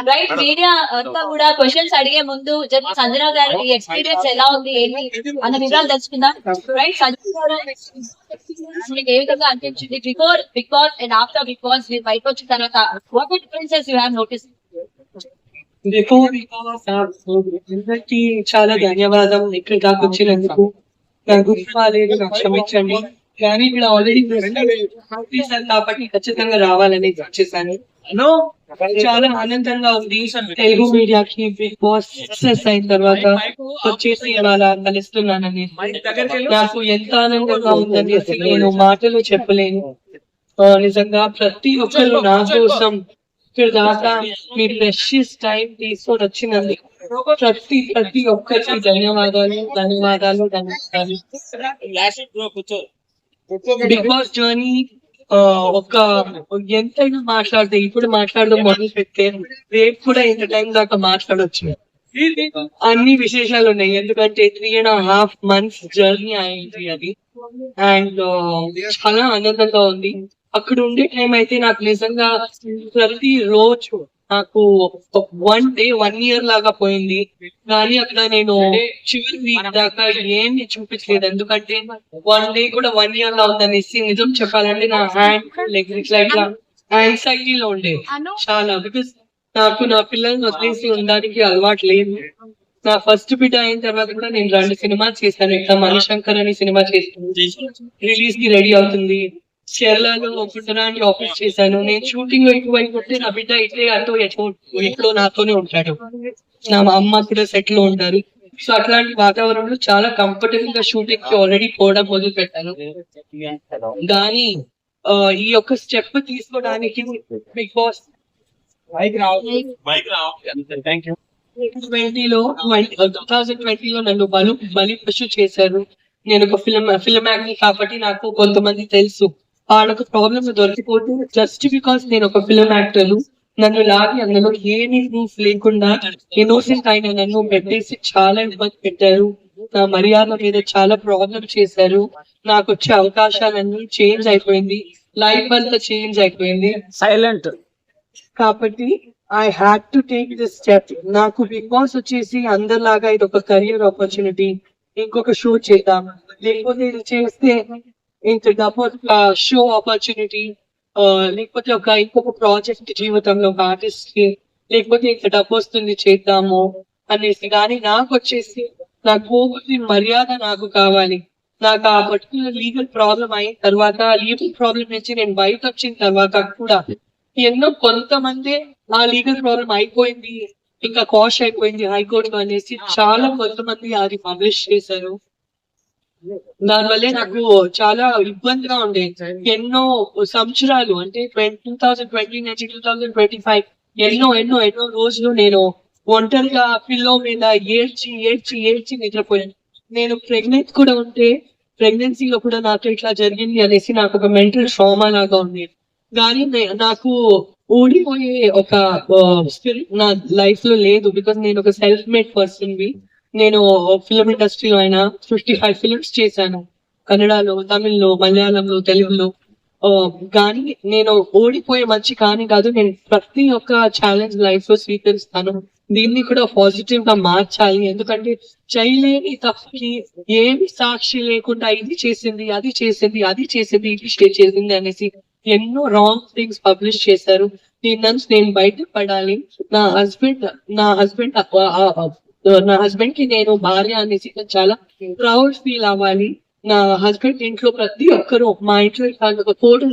Right. Media అంతా కూడా questions అడిగే ముందు సంజన గారి ఎక్స్పీరియన్స్ ఎలా ఉంది ఏంటి అన్న వివరాలు తెలుసుకుందాం. రైట్, సంజన గారు మీకు ఏ విధంగా అనిపించింది before Bigg Boss and after Bigg Boss మీరు బయటకు వచ్చిన తర్వాత what differences you have notice? Before అందరికి చాలా ధన్యవాదం ఇక్కడ దాకా వచ్చినందుకు. నా గురించి బాగాలేదు, నాకు క్షమించండి. కానీ ఇక్కడ ఆల్రెడీ చేశాను కాబట్టి ఖచ్చితంగా రావాలని వచ్చేసాను. చాలా ఆనందంగా ఉంది తెలుగు మీడియాకి బిగ్ బాస్ సక్సెస్ అయిన తర్వాత వచ్చేసి ఇవాళ కలుస్తున్నానని నాకు ఎంత ఆనందంగా ఉందని అసలు నేను మాటలు చెప్పలేను. నిజంగా ప్రతి ఒక్కరు నా కోసం ఇక్కడ దాకా మీ ప్రెషియస్ టైం తీసుకొని వచ్చినందుకు ప్రతి ఒక్కరికి ధన్యవాదాలు ధన్యవాదాలు ధన్యవాదాలు. బిగ్ బాస్ జర్నీ ఒక ఎంతైనా మాట్లాడితే ఇప్పుడు మాట్లాడడం మొదలు పెడితే రేపు కూడా ఇంత టైం దాకా మాట్లాడొచ్చు. అన్ని విశేషాలు ఉన్నాయి ఎందుకంటే 3.5 months జర్నీ అయింది అది. అండ్ చాలా ఆనందంగా ఉంది. అక్కడ ఉండే టైం అయితే నాకు నిజంగా ప్రతి రోజు నాకు 1 year లాగా పోయింది. కానీ అక్కడ నేను చివరి వీక్ దాకా ఏమి చూపించలేదు ఎందుకంటే 1 day కూడా 1 year లా ఉందనేసి. నిజం చెప్పాలంటే నా హ్యాండ్ లెగ్ ఇట్లా యాంగ్జైటీలో ఉండే చాలా. బికాస్ నాకు నా పిల్లల్ని వదిలేసి ఉండడానికి అలవాటు లేదు. నా ఫస్ట్ బిడ్డ అయిన తర్వాత కూడా నేను 2 సినిమాలు చేశాను. ఇట్లా మణిశంకర్ అని సినిమా చేశాను, రిలీజ్ కి రెడీ అవుతుంది. కేరళలో పుట్టడానికి ఆఫీస్ చేశాను. నేను షూటింగ్ లో ఇటువైపు ఉంటే నా బిడ్డ ఇట్లే అటు ఎక్కడో నాతోనే ఉంటాడు. నా అమ్మ కూడా సెట్ లో ఉంటారు. సో అట్లాంటి వాతావరణంలో చాలా కంఫర్టబుల్ గా షూటింగ్ కి ఆల్రెడీ పోవడం మొదలు పెట్టాను. కానీ ఈ యొక్క స్టెప్ తీసుకోవడానికి బిగ్ బాస్ 2020లో నన్ను బలి పశు చేశారు. నేను ఒక ఫిల్మ్ యాక్టర్ కాబట్టి నాకు కొంతమంది తెలుసు. వాళ్ళకు ప్రాబ్లమ్ దొరికిపోతే జస్ట్ బికాస్ నేను ఒక ఫిల్మ్ యాక్టర్ నన్ను లాగి అందులో ఏమీ ప్రూఫ్ లేకుండా ఇన్నోసెంట్ అయిన నన్ను పెట్టేసి చాలా ఇబ్బంది పెట్టారు. నా మర్యాద మీద చాలా ప్రాబ్లం చేశారు. నాకు వచ్చే అవకాశాలన్నీ చేంజ్ అయిపోయింది. లైఫ్ అంతా చేంజ్ అయిపోయింది సైలెంట్. కాబట్టి I had to take this step. నాకు బిగ్ బాస్ వచ్చేసి అందరిలాగా ఇది ఒక కెరియర్ ఆపర్చునిటీ. ఇంకొక షో చేద్దాం, లేకపోతే ఇది చేస్తే ఇంత డబ్బు షో ఆపర్చునిటీ, లేకపోతే ఇంకొక ప్రాజెక్ట్ జీవితంలో ఒక ఆర్టిస్ట్ కి, లేకపోతే ఇంత డబ్బు వస్తుంది చేద్దాము అనేసి. కానీ నాకు వచ్చేసి నాకు పోగొట్టిన మర్యాద నాకు కావాలి. నాకు ఆ పర్టికులర్ లీగల్ ప్రాబ్లం అయిన తర్వాత, లీగల్ ప్రాబ్లం నుంచి నేను బయట వచ్చిన తర్వాత కూడా కొంతమంది ఆ లీగల్ ప్రాబ్లం అయిపోయింది ఇంకా కాష్ అయిపోయింది హైకోర్టులో అనేసి చాలా కొంతమంది అది పబ్లిష్ చేశారు. దానివల్లే నాకు చాలా ఇబ్బందిగా ఉండే. ఎన్నో సంవత్సరాలు అంటే 2020 నుంచి 2025 ఎన్నో రోజులు నేను ఒంటరిగా పిల్లో మీద ఏడ్చి నిద్రపోయాను. నేను ప్రెగ్నెంట్ కూడా ఉంటే ప్రెగ్నెన్సీలో కూడా నాకు ఇట్లా జరిగింది అనేసి నాకు ఒక మెంటల్ ట్రామా లాగా ఉంది. కానీ నాకు ఓడిపోయే ఒక స్పిరిట్ నా లైఫ్ లో లేదు. బికాస్ నేను ఒక సెల్ఫ్ మేడ్ పర్సన్ వి. నేను ఫిల్మ్ ఇండస్ట్రీలో అయినా 55 ఫిల్మ్స్ చేశాను, కన్నడలో, తమిళ్లో, మలయాళంలో, తెలుగులో. కానీ నేను ఓడిపోయే మంచి కానీ కాదు. నేను ప్రతి ఒక్క ఛాలెంజ్ లైఫ్ లో స్వీకరిస్తాను. దీన్ని కూడా పాజిటివ్ గా మార్చాలి. ఎందుకంటే చేయలేని తప్పుకి ఏమి సాక్షి లేకుండా ఇది చేసింది అది చేసింది అనేసి ఎన్నో రాంగ్ థింగ్స్ పబ్లిష్ చేశారు. దీని నుంచి నేను బయటపడాలి. నా హస్బెండ్ కి నేను భార్య అనేసి చాలా ప్రౌడ్ ఫీల్ అవ్వాలి. నా హస్బెండ్ ఇంట్లో ప్రతి ఒక్కరు, మా ఇంట్లో ఒక ఫోటో